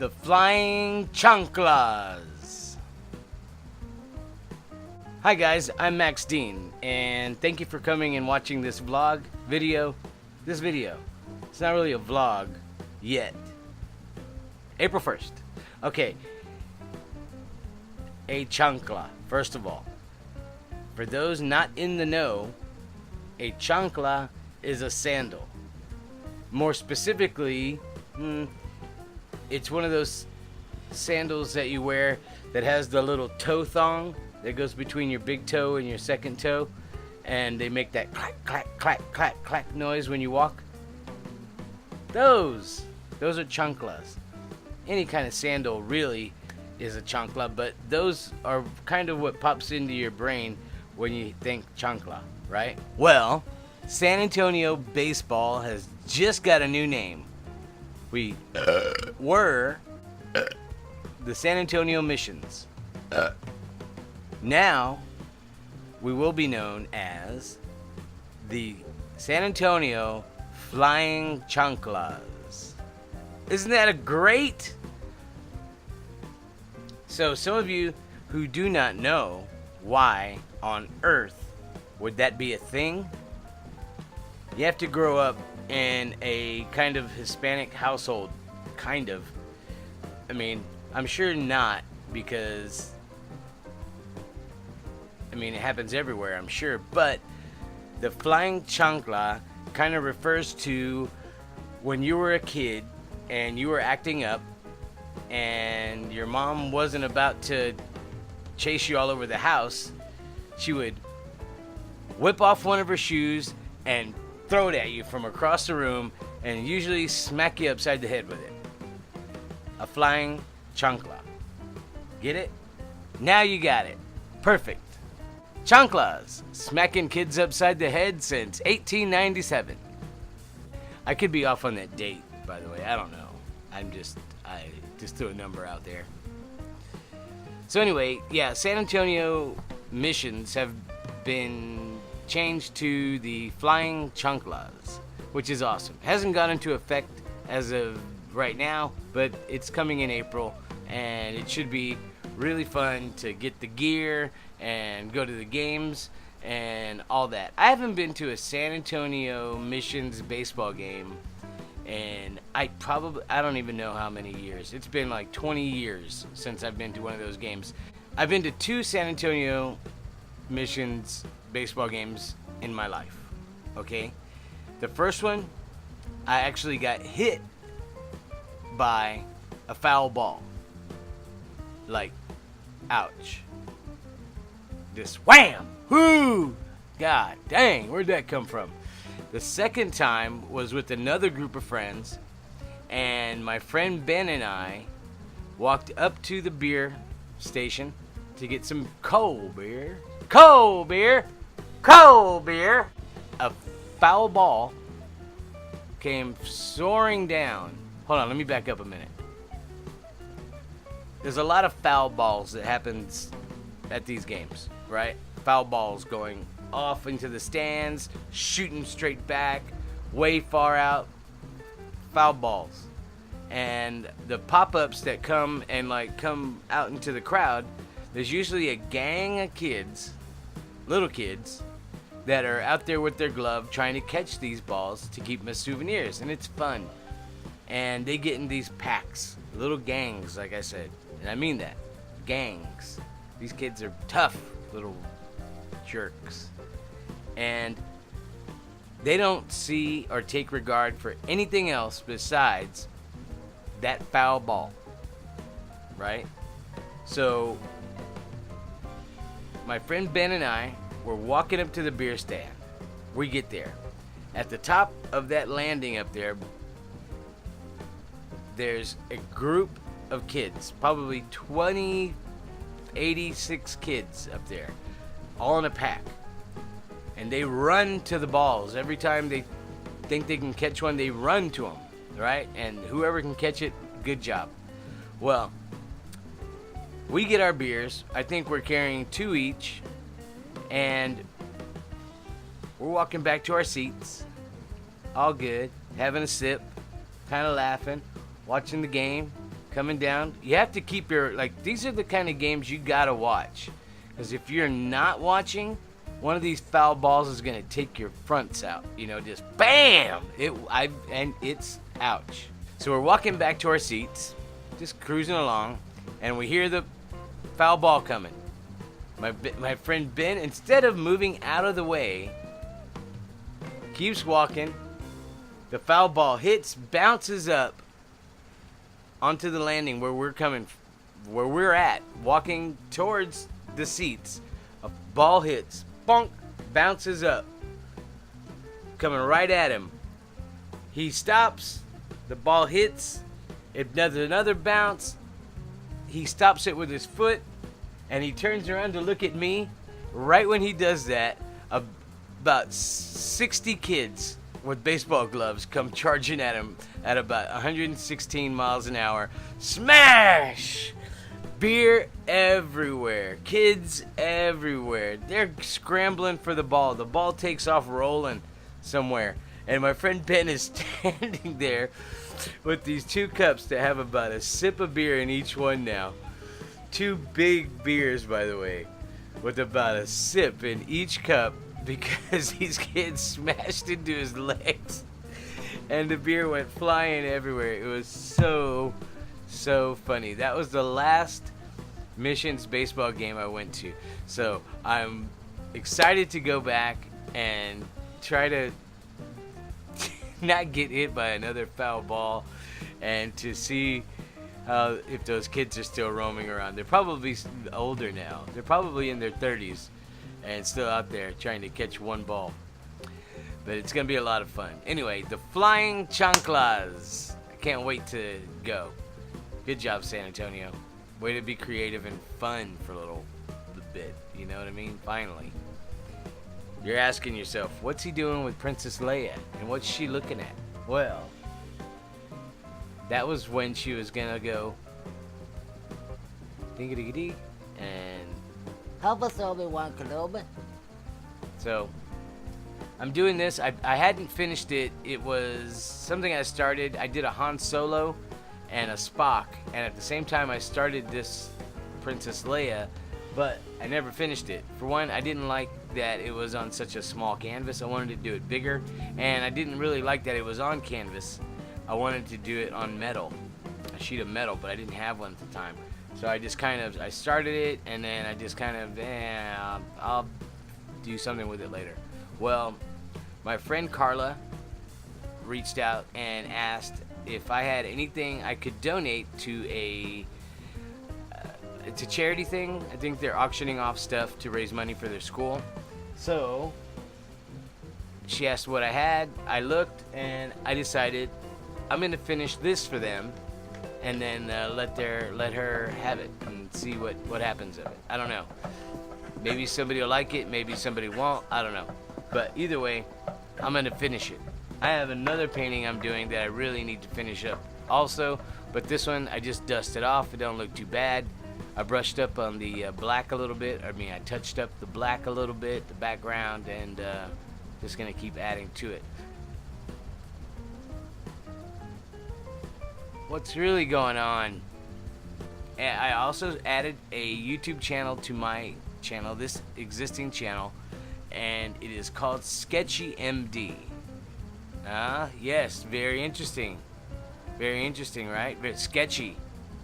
The Flying Chanclas. Hi guys, I'm Max Dean, and thank you for coming and watching this video. It's not really a vlog yet. April 1st. Okay. A chancla, first of all. For those not in the know, a chancla is a sandal. More specifically, it's one of those sandals that you wear that has the little toe thong that goes between your big toe and your second toe, and they make that clack, clack, clack, clack, clack noise when you walk. Those are chanclas. Any kind of sandal really is a chancla, but those are kind of what pops into your brain when you think chancla, right? Well, San Antonio baseball has just got a new name. We were the San Antonio Missions. Now we will be known as the San Antonio Flying Chanclas. Isn't that a great? So some of you who do not know why on earth would that be a thing, you have to grow up in a kind of Hispanic household. Kind of. I mean, I'm sure not, because it happens everywhere, I'm sure. But the Flying Chancla kind of refers to when you were a kid and you were acting up and your mom wasn't about to chase you all over the house. She would whip off one of her shoes and throw it at you from across the room, and usually smack you upside the head with it. A flying chancla. Get it? Now you got it. Perfect. Chanclas, smacking kids upside the head since 1897. I could be off on that date, by the way. I don't know. I just threw a number out there. So anyway, yeah, San Antonio Missions have been changed to the Flying Chanclas, which is awesome. Hasn't gone into effect as of right now, but it's coming in April, and it should be really fun to get the gear and go to the games and all that. I haven't been to a San Antonio Missions baseball game, and I don't even know how many years. It's been like 20 years since I've been to one of those games. I've been to 2 San Antonio Missions baseball games in my life. Okay? The first one, I actually got hit by a foul ball. Like, ouch. Just wham! Whoo! God dang, where'd that come from? The second time was with another group of friends, and my friend Ben and I walked up to the beer station to get some cold beer. Cold beer! Cold beer! A foul ball came soaring down. Hold on, let me back up a minute. There's a lot of foul balls that happens at these games, right? Foul balls going off into the stands, shooting straight back, way far out. Foul balls. And the pop-ups that come out into the crowd, there's usually a gang of kids, little kids, that are out there with their glove trying to catch these balls to keep them as souvenirs, and it's fun. And they get in these packs, little gangs, like I said, and I mean that, gangs. These kids are tough little jerks, and they don't see or take regard for anything else besides that foul ball, right? So my friend Ben and I were walking up to the beer stand. We get there. At the top of that landing up there, there's a group of kids, probably 86 kids up there, all in a pack. And they run to the balls. Every time they think they can catch one, they run to them, right? And whoever can catch it, good job. Well, we get our beers. I think we're carrying 2 each. And we're walking back to our seats. All good. Having a sip. Kind of laughing. Watching the game. coming down. You have to keep your, like, these are the kind of games you gotta watch, because if you're not watching, one of these foul balls is gonna take your fronts out. You know, just bam! And it's ouch. So we're walking back to our seats, just cruising along, and we hear the foul ball coming. My friend Ben, instead of moving out of the way, keeps walking. The foul ball hits, bounces up onto the landing where we're at, walking towards the seats. A ball hits, bonk, bounces up, coming right at him. He stops, the ball hits, it does another bounce. He stops it with his foot, and he turns around to look at me. Right when he does that, about 60 kids with baseball gloves come charging at him at about 116 miles an hour. Smash! Beer everywhere. Kids everywhere. They're scrambling for the ball. The ball takes off rolling somewhere. And my friend Ben is standing there with these 2 cups that have about a sip of beer in each one now. 2 big beers, by the way, with about a sip in each cup because he's getting smashed into his legs. And the beer went flying everywhere. It was so funny. That was the last Missions baseball game I went to. So I'm excited to go back and try to not get hit by another foul ball, and to see if those kids are still roaming around. They're probably older now. They're probably in their 30s and still out there trying to catch one ball. But it's going to be a lot of fun. Anyway, the Flying Chanclas. I can't wait to go. Good job, San Antonio. Way to be creative and fun for a little bit. You know what I mean? Finally. You're asking yourself, what's he doing with Princess Leia? And what's she looking at? Well, that was when she was gonna go ding-a-ding-a-ding and Help us, Obi-Wan Kenobi. so I'm doing this. I hadn't finished it. It was something I started. I did a Han Solo and a Spock, and at the same time I started this Princess Leia, but I never finished it. For one, I didn't like that it was on such a small canvas. I wanted to do it bigger, and I didn't really like that it was on canvas. I wanted to do it on metal, a sheet of metal, but I didn't have one at the time. So I just I started it, and then I just I'll do something with it later. Well, my friend Carla reached out and asked if I had anything I could donate to it's a charity thing. I think they're auctioning off stuff to raise money for their school. So she asked what I had. I looked, and I decided I'm gonna finish this for them, and then let her have it and see what happens of it. I don't know. Maybe somebody will like it. Maybe somebody won't. I don't know. But either way, I'm gonna finish it. I have another painting I'm doing that I really need to finish up also, but this one I just dusted off. It don't look too bad. I brushed up on the black a little bit. I mean, I touched up the black a little bit, the background, and just gonna keep adding to it. What's really going on? I also added a YouTube channel to my channel, this existing channel, and it is called Sketchy MD. Yes, very interesting. Very interesting, right? Very sketchy,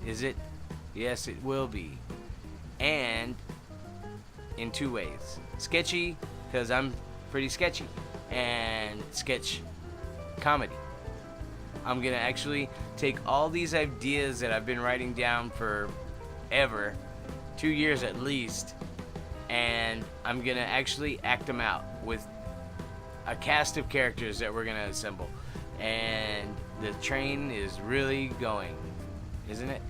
is it? Yes, it will be. And in 2 ways. Sketchy, because I'm pretty sketchy, and sketch comedy. I'm going to actually take all these ideas that I've been writing down for ever, 2 years at least, and I'm going to actually act them out with a cast of characters that we're going to assemble. And the train is really going, isn't it?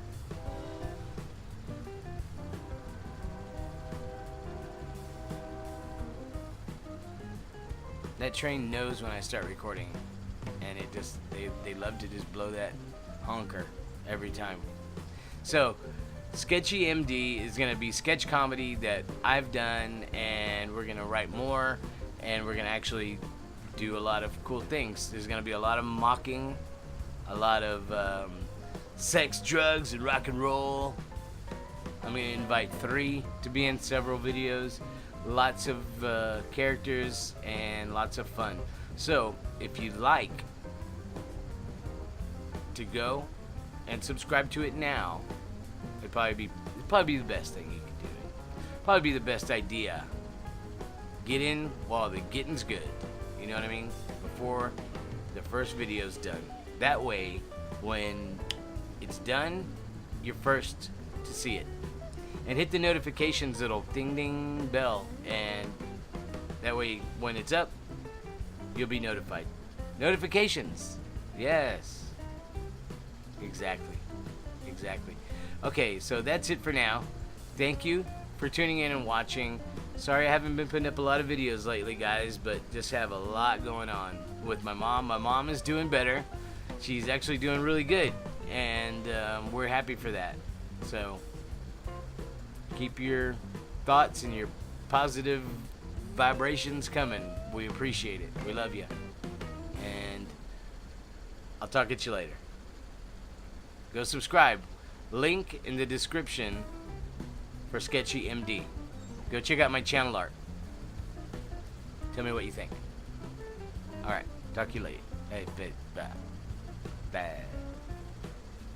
That train knows when I start recording, and it just they love to just blow that honker every time. So Sketchy MD is going to be sketch comedy that I've done, and we're going to write more, and we're going to actually do a lot of cool things. There's going to be a lot of mocking, a lot of sex, drugs, and rock and roll. I'm going to invite 3 to be in several videos. Lots of characters and lots of fun. So, if you'd like to go and subscribe to it now, it'd probably be the best thing you could do. Probably be the best idea. Get in while the getting's good. You know what I mean? Before the first video's done. That way, when it's done, you're first to see it. And hit the notifications little ding ding bell, and that way when it's up, you'll be notified. Notifications. Yes. Exactly. Okay, so that's it for now. Thank you for tuning in and watching. Sorry I haven't been putting up a lot of videos lately, guys, but just have a lot going on with my mom. My mom is doing better. She's actually doing really good, and we're happy for that. So keep your thoughts and your positive vibrations coming. We appreciate it. We love you. And I'll talk at you later. Go subscribe. Link in the description for Sketchy MD. Go check out my channel art. Tell me what you think. Alright, talk to you later. Hey, bye.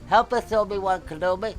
Help us, Obi-Wan Kenobi.